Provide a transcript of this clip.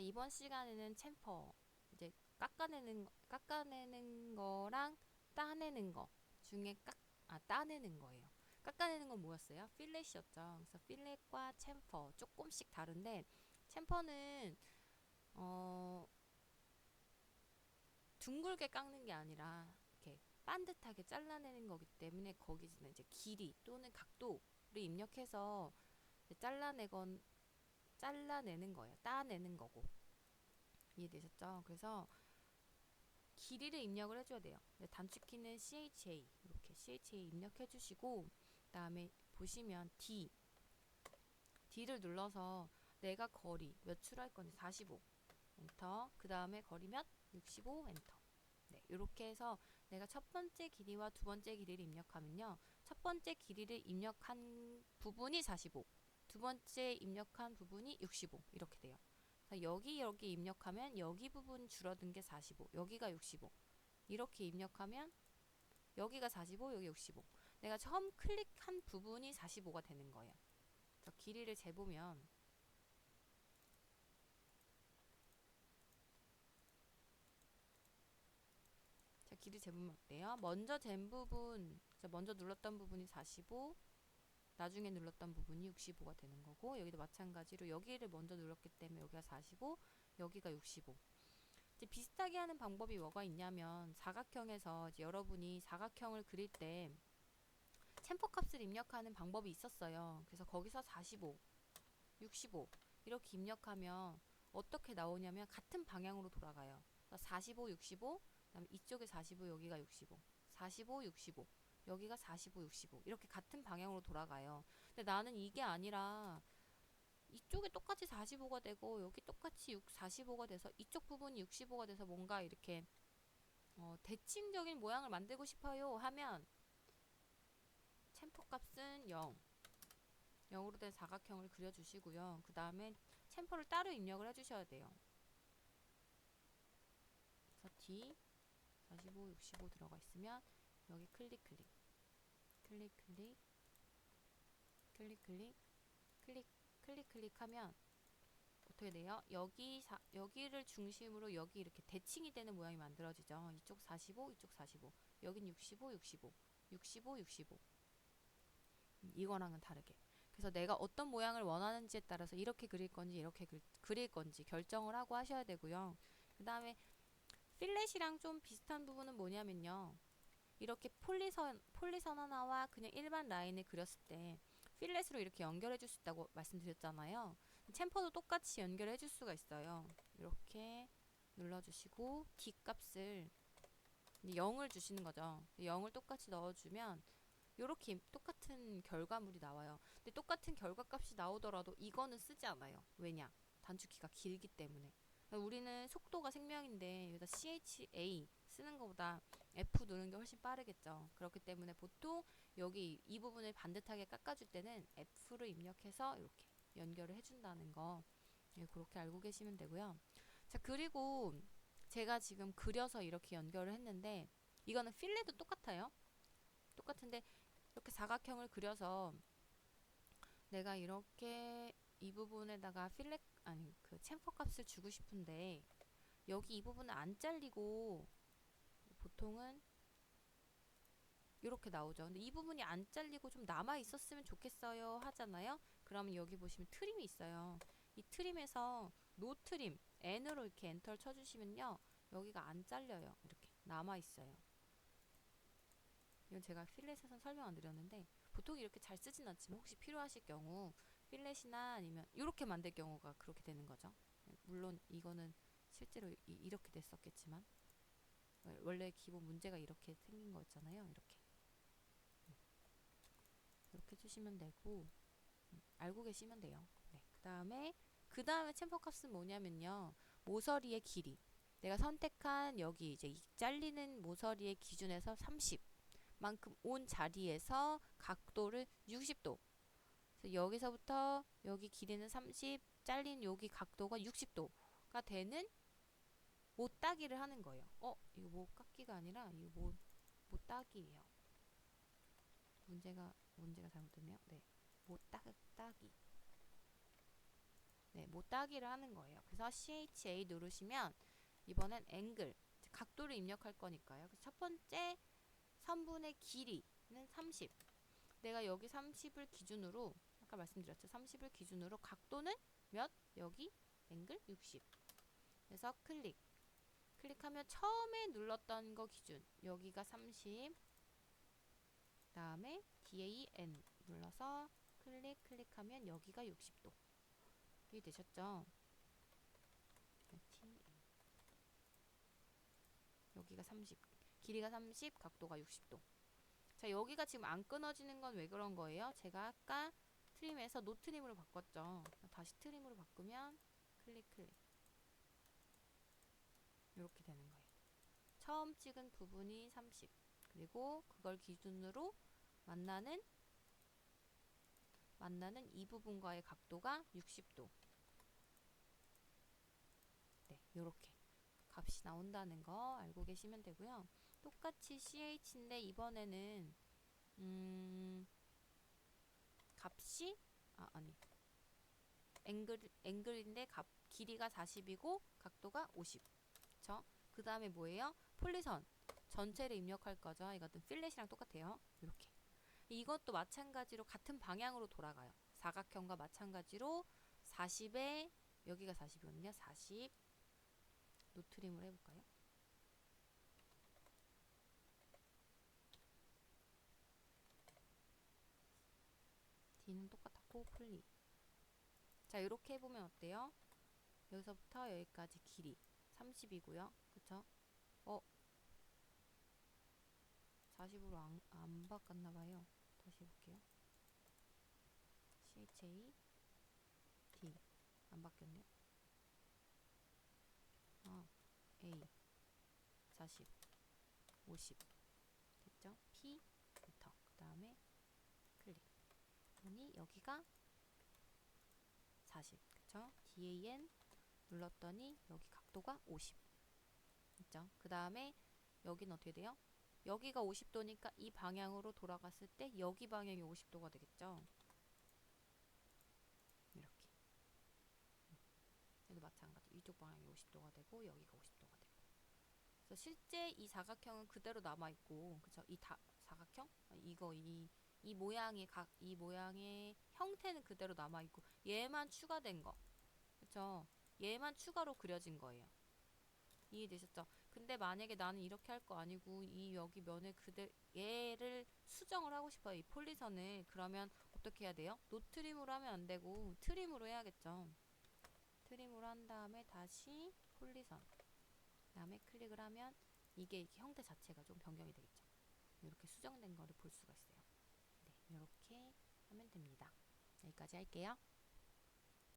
이번 시간에는 챔퍼 이제 깎아내는 거랑 따내는 거 중에 따내는 거예요. 깎아내는 건 뭐였어요? 필렛이었죠. 그래서 필렛과 챔퍼 조금씩 다른데 챔퍼는 어 둥글게 깎는 게 아니라 이렇게 반듯하게 잘라내는 거기 때문에 거기서는 이제 길이 또는 각도를 입력해서 이제 잘라내는 거예요. 따내는 거고. 이해되셨죠? 그래서 길이를 입력을 해줘야 돼요. 단축키는 CHA 이렇게 CHA 입력해 주시고 그다음에 보시면 D를 눌러서 내가 거리 몇 출 할 건지 45 엔터 그 다음에 거리 몇 65 엔터. 네, 이렇게 해서 내가 첫 번째 길이와 두 번째 길이를 입력하면요. 첫 번째 길이를 입력한 부분이 45, 두 번째 입력한 부분이 65 이렇게 돼요. 여기 입력하면 여기 부분 줄어든 게 45, 여기가 65. 이렇게 입력하면 여기가 45, 여기 65. 내가 처음 클릭한 부분이 45가 되는 거예요. 그래서 길이를 재보면 자, 길이 재보면 어때요? 먼저 눌렀던 부분이 45, 나중에 눌렀던 부분이 65가 되는 거고 여기도 마찬가지로 여기를 먼저 눌렀기 때문에 여기가 45, 여기가 65. 이제 비슷하게 하는 방법이 뭐가 있냐면 사각형에서 이제 여러분이 사각형을 그릴 때 챔퍼 값을 입력하는 방법이 있었어요. 그래서 거기서 45, 65 이렇게 입력하면 어떻게 나오냐면 같은 방향으로 돌아가요. 45, 65 그다음에 이쪽에 45 여기가 65 45, 65 여기가 45, 65 이렇게 같은 방향으로 돌아가요. 근데 나는 이게 아니라 이쪽에 똑같이 45가 되고 여기 똑같이 45가 돼서 이쪽 부분이 65가 돼서 뭔가 이렇게 대칭적인 모양을 만들고 싶어요 하면 챔퍼 값은 0으로 된 사각형을 그려주시고요. 그 다음에 챔퍼를 따로 입력을 해주셔야 돼요. 그래서 D 45, 65 들어가 있으면 여기 클릭 클릭하면 어떻게 돼요? 여기를 중심으로 여기 이렇게 대칭이 되는 모양이 만들어지죠. 이쪽 45, 이쪽 45. 여긴 65, 65. 65, 65. 이거랑은 다르게. 그래서 내가 어떤 모양을 원하는지에 따라서 이렇게 그릴 건지 이렇게 그릴 건지 결정을 하고 하셔야 되고요. 그 다음에 필렛이랑 좀 비슷한 부분은 뭐냐면요. 이렇게 폴리선 하나와 그냥 일반 라인을 그렸을 때 필렛으로 이렇게 연결해 줄 수 있다고 말씀드렸잖아요. 챔퍼도 똑같이 연결해 줄 수가 있어요. 이렇게 눌러주시고 D 값을 0을 주시는 거죠. 0을 똑같이 넣어주면 이렇게 똑같은 결과물이 나와요. 근데 똑같은 결과값이 나오더라도 이거는 쓰지 않아요. 왜냐? 단축키가 길기 때문에. 우리는 속도가 생명인데 여기다 CHA 쓰는 것보다 F 누르는 게 훨씬 빠르겠죠. 그렇기 때문에 보통 여기 이 부분을 반듯하게 깎아줄 때는 F를 입력해서 이렇게 연결을 해준다는 거 그렇게 알고 계시면 되고요. 자, 그리고 제가 지금 그려서 이렇게 연결을 했는데 이거는 필렛도 똑같아요. 똑같은데 이렇게 사각형을 그려서 내가 이렇게 이 부분에다가 그 챔퍼 값을 주고 싶은데 여기 이 부분은 안 잘리고 보통은 이렇게 나오죠. 근데 이 부분이 안 잘리고 좀 남아 있었으면 좋겠어요 하잖아요. 그러면 여기 보시면 트림이 있어요. 이 트림에서 노 트림 N으로 이렇게 엔터를 쳐주시면요. 여기가 안 잘려요. 이렇게 남아 있어요. 이건 제가 필렛에선 설명 안 드렸는데 보통 이렇게 잘 쓰진 않지만 혹시 필요하실 경우 필렛이나 아니면 이렇게 만들 경우가 그렇게 되는 거죠. 물론 이거는 실제로 이렇게 됐었겠지만 원래 기본 문제가 이렇게 생긴 거였잖아요. 이렇게 해주시면 되고 알고 계시면 돼요. 네, 그 다음에 챔퍼 값은 뭐냐면요. 모서리의 길이 내가 선택한 여기 이제 이 잘리는 모서리의 기준에서 30 만큼 온 자리에서 각도를 60도. 그래서 여기서부터 여기 길이는 30, 잘린 여기 각도가 60도가 되는 못 따기를 하는 거예요. 이거 못 깎기가 아니라 이거 못 따기예요. 문제가 잘못됐네요. 네. 못 따기. 네, 못따기를 하는 거예요. 그래서 CHA 누르시면 이번엔 앵글, 각도를 입력할 거니까요. 그래서 첫 번째 선분의 길이는 30. 내가 여기 30을 기준으로, 아까 말씀드렸죠. 30을 기준으로 각도는 몇? 여기 앵글 60. 그래서 클릭하면 처음에 눌렀던 거 기준, 여기가 30. 다음에 DAN 눌러서 클릭하면 여기가 60도. 이해되셨죠? 여기가 30, 길이가 30, 각도가 60도. 자, 여기가 지금 안 끊어지는 건 왜 그런 거예요? 제가 아까 트림에서 노 트림으로 바꿨죠. 다시 트림으로 바꾸면 클릭 이렇게 되는 거예요. 처음 찍은 부분이 30, 그리고 그걸 기준으로 만나는 이 부분과의 각도가 60도. 네, 요렇게 값이 나온다는 거 알고 계시면 되고요. 똑같이 CH인데 이번에는 값이 앵글인데 길이가 40이고 각도가 50. 그쵸? 그 다음에 뭐예요? 폴리선 전체를 입력할 거죠. 이것도 필렛이랑 똑같아요. 이렇게. 이것도 마찬가지로 같은 방향으로 돌아가요. 사각형과 마찬가지로 40에 여기가 40이거든요. 40 노트림을 해볼까요? D는 똑같았고 폴리. 자, 이렇게 해보면 어때요? 여기서부터 여기까지 길이 30이고요. 그쵸? 40으로 안 바꿨나봐요. 다시 해볼게요. CHA D 안 바뀌었네요. A 40 50 됐죠? P 엔터. 그 다음에 클릭. 그러니 여기가 40 그쵸? DAN 눌렀더니 여기 각도가 50 됐죠? 그 다음에 여기는 어떻게 돼요? 여기가 50도니까 이 방향으로 돌아갔을 때 여기 방향이 50도가 되겠죠? 이렇게. 얘도 마찬가지. 이쪽 방향이 50도가 되고 여기가 50도가 되고. 그래서 실제 이 사각형은 그대로 남아있고, 그쵸? 사각형? 이 모양의 형태는 그대로 남아있고, 얘만 추가된 거. 그쵸? 얘만 추가로 그려진 거예요. 이해되셨죠? 근데 만약에 나는 이렇게 할 거 아니고 여기 면을 얘를 수정을 하고 싶어요. 이 폴리선을. 그러면 어떻게 해야 돼요? 노트림으로 하면 안 되고 트림으로 해야겠죠. 트림으로 한 다음에 다시 폴리선. 그다음에 클릭을 하면 이게 형태 자체가 좀 변경이 되겠죠. 이렇게 수정된 거를 볼 수가 있어요. 네, 이렇게 하면 됩니다. 여기까지 할게요.